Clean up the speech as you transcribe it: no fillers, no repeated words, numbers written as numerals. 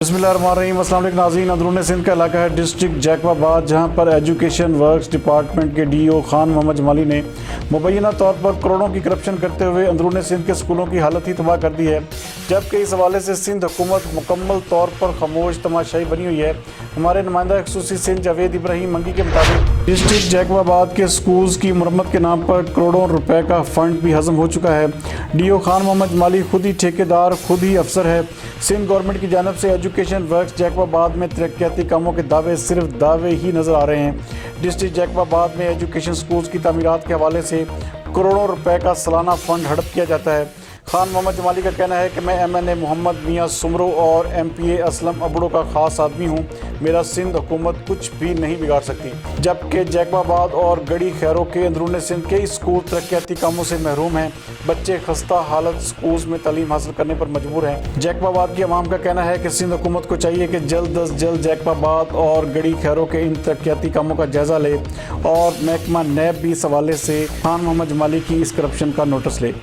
बिस्मिल्लाहिर्रहमानिर्रहीम। अस्सलाम वालेकुम नाज़रीन। अंदरून सिंध का इलाका है डिस्ट्रिक्ट जैकबाबाद, जहाँ पर एजुकेशन वर्क्स डिपार्टमेंट के डीओ खान मोहम्मद जमाली ने मुबैना तौर पर करोड़ों की करप्शन करते हुए अंदरून सिंध के स्कूलों की हालत ही तबाह कर दी है। जबकि इस हवाले से सिंध हुकूमत मुकम्मल तौर पर खामोश तमाशाई बनी हुई है। हमारे नुमाइंदा खसूसी सिंध जावेद इब्राहिम मंगी के मुताबिक डिस्ट्रिक्ट जैकबाबाद के स्कूल्स की मरम्मत के नाम पर करोड़ों रुपए का फंड भी हज़म हो चुका है। डीओ खान मोहम्मद जमाली खुद ही ठेकेदार, खुद ही अफसर है। सिंध गवर्नमेंट की जानिब से एजुकेशन वर्क्स जैकबाबाद में तरक्याती कामों के दावे सिर्फ दावे ही नज़र आ रहे हैं। डिस्ट्रिक्ट जैकबाबाद में एजुकेशन स्कूल्स की तामीरात के हवाले से करोड़ों रुपए का सालाना फंड हड़प किया जाता है। खान मोहम्मद जमाली का कहना है कि मैं MNA मोहम्मद मियां सुमरो और MPA असलम अबड़ो का ख़ास आदमी हूँ। मेरा सिंध हुकूमत कुछ भी नहीं बिगाड़ सकती। जबकि जैकबाबाद और गड़ी खैरों के अंदरून सिंध के स्कूल तरक्याती कामों से महरूम हैं। बच्चे खस्ता हालत स्कूल्स में तालीम हासिल करने पर मजबूर हैं। जैकबाबाद की अवाम का कहना है कि सिंध हुकूमत को चाहिए कि जल्द अज जल्द जैकबाबाद और गड़ी खैरों के इन तरक्याती कामों का जायज़ा ले और महकमा नैब भी इस हवाले से खान मोहम्मद जमाली की इस करप्शन का नोटिस ले।